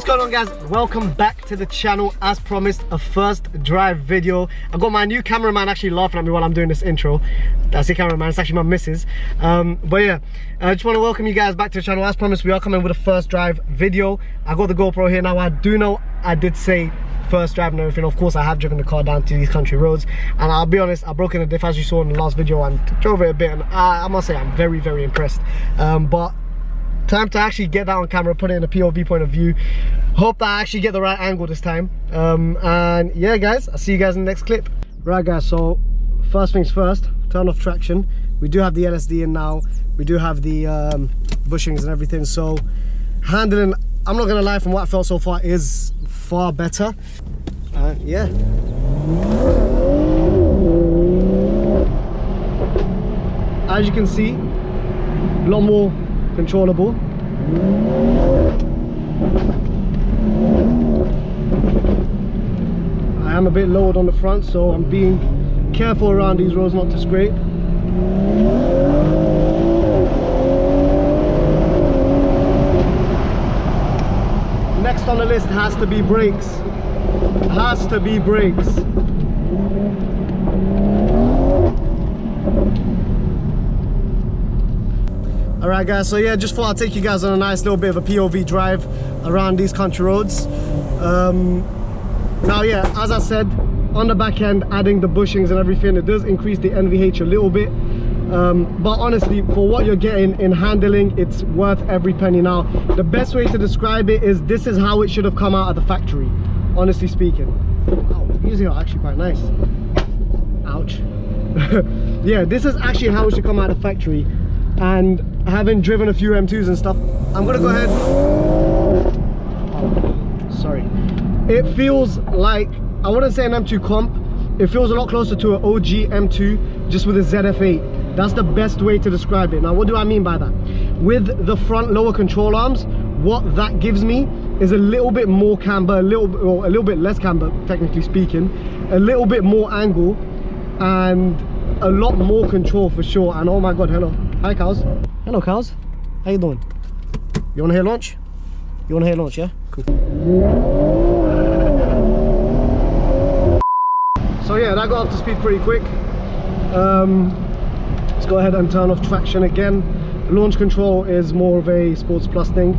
going on, guys? Welcome back to the channel. As promised, a first drive video. I got my new cameraman actually laughing at me while I'm doing this intro. That's the cameraman, it's actually my missus. But yeah, I just want to welcome you guys back to the channel. As promised, we are coming with a first drive video. I got the GoPro here now. I do know I did say first drive and everything. Of course, I have driven the car down to these country roads, and I'll be honest, I broke in the diff as you saw in the last video and drove it a bit, and I must say I'm very, very impressed. But time to actually get that on camera, put it in a POV point of view. Hope that I actually get the right angle this time. And yeah, guys, I'll see you guys in the next clip. Right, guys, so first things first, turn off traction. We do have the LSD in now. We do have the bushings and everything. So handling, I'm not gonna lie, from what I felt so far is far better. Yeah. As you can see, a lot more controllable. I am a bit lowered on the front, so I'm being careful around these roads not to scrape. Next on the list has to be brakes. Has to be brakes. Alright, guys, so yeah, just thought I'd take you guys on a nice little bit of a POV drive around these country roads. Now yeah, as I said, on the back end, adding the bushings and everything, it does increase the NVH a little bit, but honestly, for what you're getting in handling, it's worth every penny. Now, the best way to describe it is this is how it should have come out of the factory, honestly speaking. Wow, these are actually quite nice. Ouch. Yeah, this is actually how it should come out of the factory. And having driven a few M2s and stuff, I'm gonna go ahead. Oh, sorry. It feels like, I wouldn't say an M2 comp, it feels a lot closer to an OG M2 just with a ZF8. That's the best way to describe it. Now, what do I mean by that? With the front lower control arms, what that gives me is a little bit more camber, a little bit less camber, technically speaking, a little bit more angle, and a lot more control for sure. And oh my god, hello. Hi, cows. Hello, cows. How you doing? You want to hear launch? You want to hear launch, yeah? Cool. So yeah, that got up to speed pretty quick. Let's go ahead and turn off traction again. Launch control is more of a Sports Plus thing.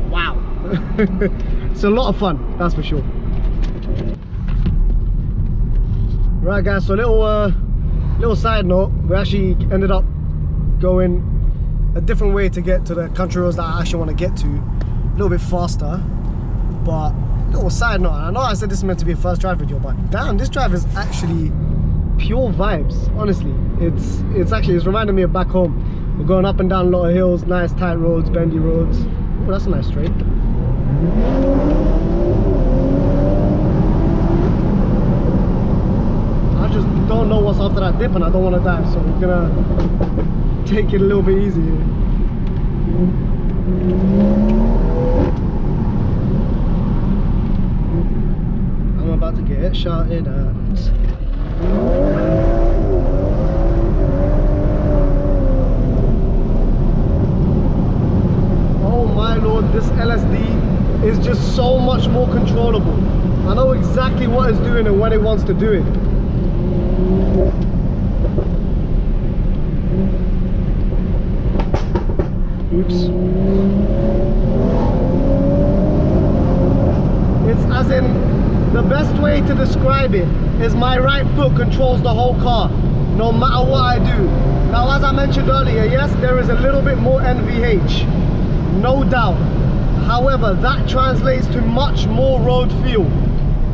Wow. It's a lot of fun, that's for sure. Right, guys, so little side note, we actually ended up going a different way to get to the country roads that I actually want to get to, a little bit faster. But little side note, I know I said this is meant to be a first drive video, but damn, this drive is actually pure vibes. Honestly, it's reminding me of back home. We're going up and down a lot of hills, nice tight roads, bendy roads. Oh, that's a nice straight. Just don't know what's after that dip, and I don't want to dive, so we're gonna take it a little bit easy here. I'm about to get shouted at. Oh my lord, this LSD is just so much more controllable. I know exactly what it's doing and when it wants to do it. Oops. It's as in, the best way to describe it is my right foot controls the whole car, no matter what I do. Now, as I mentioned earlier, yes, there is a little bit more NVH, no doubt. However, that translates to much more road feel.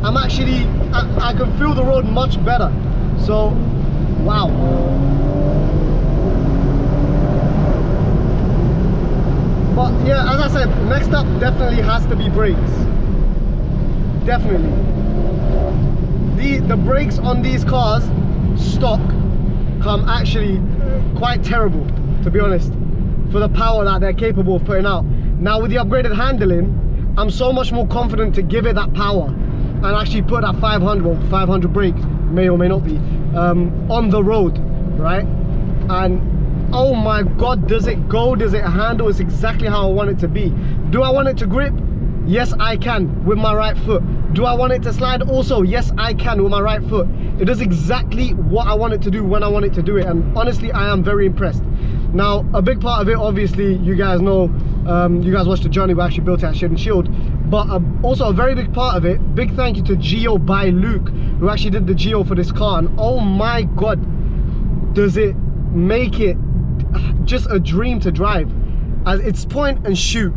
I can feel the road much better. So, wow. But yeah, as I said, next up definitely has to be brakes. Definitely. The brakes on these cars, stock, come actually quite terrible, to be honest, for the power that they're capable of putting out. Now with the upgraded handling, I'm so much more confident to give it that power and actually put that 500 brake, may or may not be, on the road, right? And oh my god, does it go, does it handle? It's exactly how I want it to be. Do I want it to grip? Yes, I can with my right foot. Do I want it to slide? Also, yes, I can with my right foot. It does exactly what I want it to do when I want it to do it, and honestly, I am very impressed. Now, a big part of it, obviously, you guys know, you guys watched the journey we actually built it at Shed and Shield, but also a very big part of it, big thank you to Geo by Luke, who actually did the Geo for this car, and oh my god, does it make it just a dream to drive. As it's point and shoot.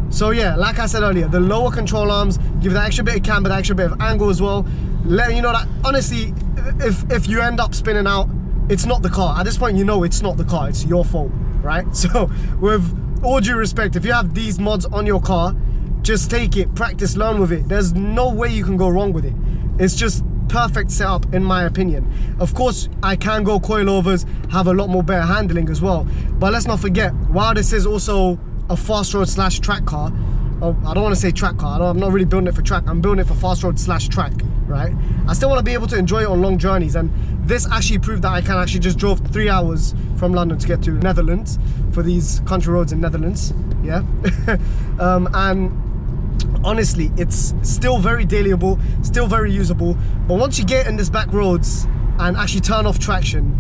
So yeah, like I said earlier, the lower control arms give that extra bit of camber, that extra bit of angle as well, letting you know that honestly, if you end up spinning out, it's not the car. At this point, you know it's not the car, it's your fault, right? So with all due respect, if you have these mods on your car, just take it, practice, learn with it. There's no way you can go wrong with it. It's just perfect setup in my opinion. Of course, I can go coilovers, have a lot more better handling as well, but let's not forget, while this is also a fast road slash track car, I don't want to say track car, I'm not really building it for track, I'm building it for fast road slash track, right? I still want to be able to enjoy it on long journeys, and this actually proved that I can actually just drove 3 hours from London to get to Netherlands for these country roads in Netherlands, yeah. And honestly, it's still very dailyable, still very usable, but once you get in this back roads and actually turn off traction,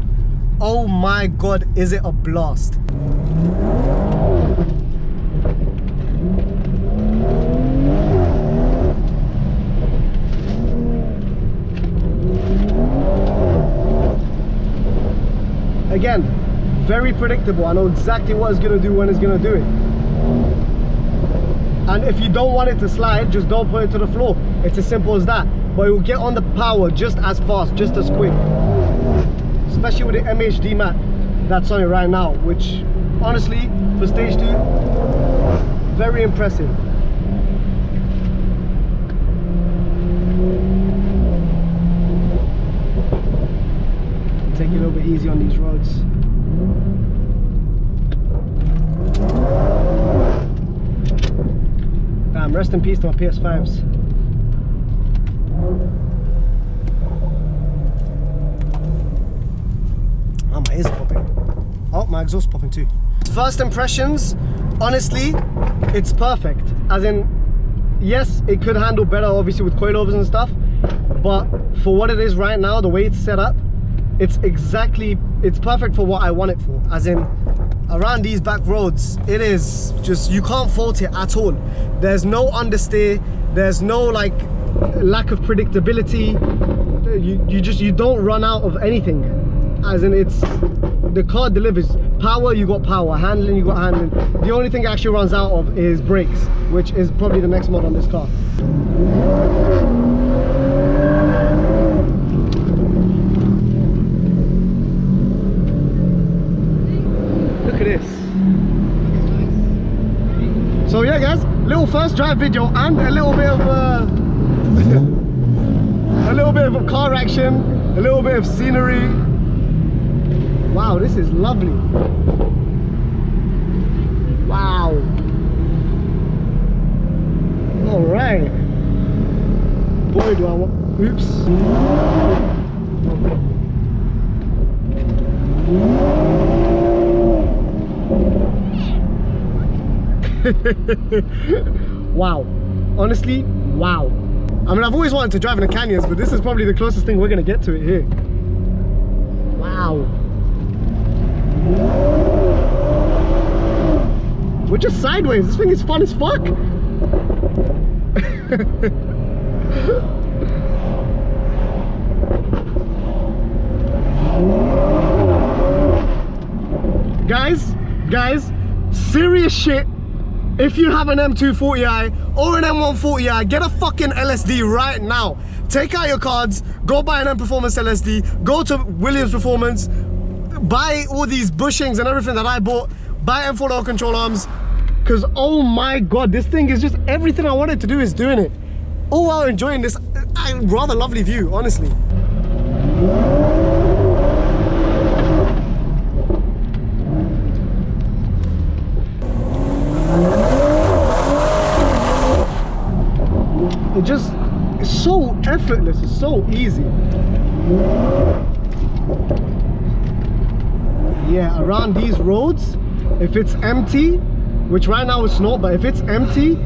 oh my god, is it a blast. Again, very predictable. I know exactly what it's gonna do when it's gonna do it. And if you don't want it to slide, just don't put it to the floor. It's as simple as that. But it will get on the power just as fast, just as quick. Especially with the MHD mat that's on it right now, which honestly, for stage 2, very impressive. Take it a little bit easy on these roads. Damn, rest in peace to my PS5s. Oh, my ears are popping. Oh, my exhaust popping too. First impressions, honestly, it's perfect. As in, yes, it could handle better obviously with coilovers and stuff, but for what it is right now, the way it's set up, it's perfect for what I want it for. As in, around these back roads, it is just, you can't fault it at all. There's no understeer, there's no like lack of predictability. You don't run out of anything. As in, the car delivers. Power, you got power. Handling, you got handling. The only thing it actually runs out of is brakes, which is probably the next mod on this car. Look at this. So yeah guys, little first drive video and a little bit of a little bit of car action, a little bit of scenery. Wow, this is lovely. Wow. All right. Boy, do I want, oops. Wow, honestly, wow. I mean, I've always wanted to drive in the canyons, but this is probably the closest thing we're gonna get to it here. Wow. We're just sideways. This thing is fun as fuck. guys, serious shit. If you have an M240i or an M140i, get a fucking LSD right now. Take out your cards, go buy an M Performance LSD, go to Williams Performance, buy all these bushings and everything that I bought, buy M4 control arms, because oh my god, this thing is just everything I wanted to do is doing it. All while enjoying this rather lovely view, honestly. It just, it's so effortless, it's so easy. yeah, around these roads, if it's empty, which right now it's not, but if it's empty,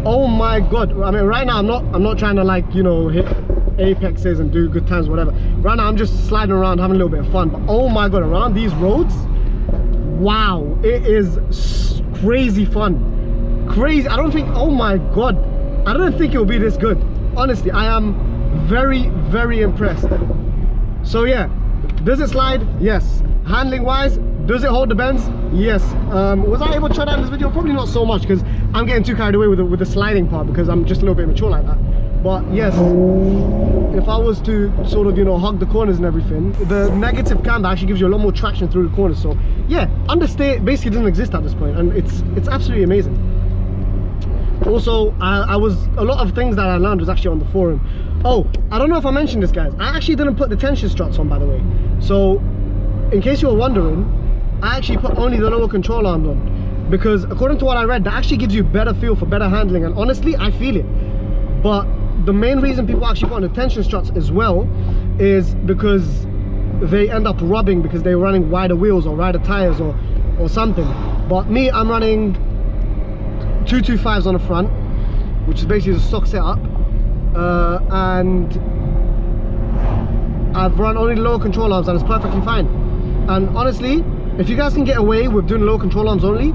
oh my god. I mean, right now I'm not trying to, like, you know, hit apexes and do good times, whatever. Right now I'm just sliding around, having a little bit of fun. But oh my god, around these roads, wow, it is crazy fun. Crazy. I don't think, oh my god, I don't think it will be this good. Honestly, I am very, very impressed. So yeah, does it slide? Yes. Handling wise, does it hold the bends? Yes. Was I able to try that in this video? Probably not so much, because I'm getting too carried away with the sliding part, because I'm just a little bit immature like that. But yes, if I was to sort of, you know, hug the corners and everything, the negative camber actually gives you a lot more traction through the corners. So yeah, understeer basically doesn't exist at this point, and it's absolutely amazing. Also, a lot of things that I learned was actually on the forum. Oh, I don't know if I mentioned this, guys. I actually didn't put the tension struts on, by the way. So in case you were wondering, I actually put only the lower control arms on, because according to what I read, that actually gives you better feel for better handling, and honestly, I feel it. But the main reason people actually put on the tension struts as well is because they end up rubbing, because they're running wider wheels or wider tires or something. But me, I'm running 225s on the front, which is basically the stock setup, and I've run only the lower control arms, and it's perfectly fine. And honestly, if you guys can get away with doing lower control arms only,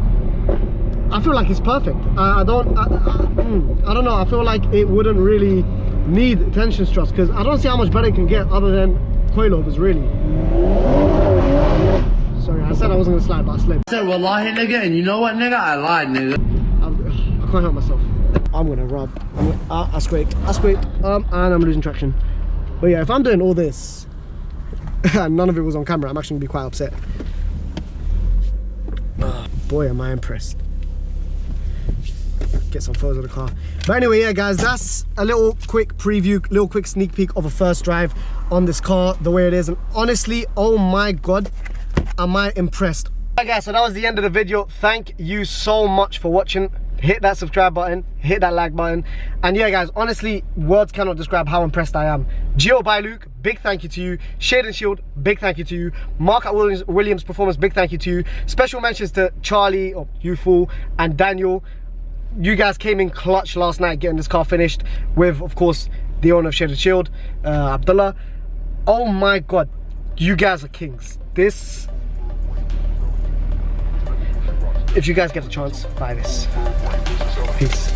I feel like it's perfect. I don't know, I feel like it wouldn't really need tension struts, because I don't see how much better it can get other than coilovers, really. Sorry, I said I wasn't gonna slide, but I slid. I said wallahi nigga, and you know what nigga, I lied nigga. I can't help myself. I'm gonna rub. I scraped, and I'm losing traction. But yeah, if I'm doing all this and none of it was on camera, I'm actually gonna be quite upset. Boy, am I impressed. Get some photos of the car. But anyway, yeah guys, that's a little quick preview, little quick sneak peek of a first drive on this car, the way it is. And honestly, oh my god, am I impressed. Alright guys, so that was the end of the video. Thank you so much for watching. Hit that subscribe button, hit that like button, and yeah guys, honestly, words cannot describe how impressed I am. Gio by Luke, big thank you to you. Shade and Shield, big thank you to you. Mark at Williams Performance, big thank you to you. Special mentions to Charlie, or you fool, and Daniel. You guys came in clutch last night getting this car finished with, of course, the owner of Shade and Shield, Abdullah. Oh my god, you guys are kings. This, if you guys get a chance, buy this. Peace.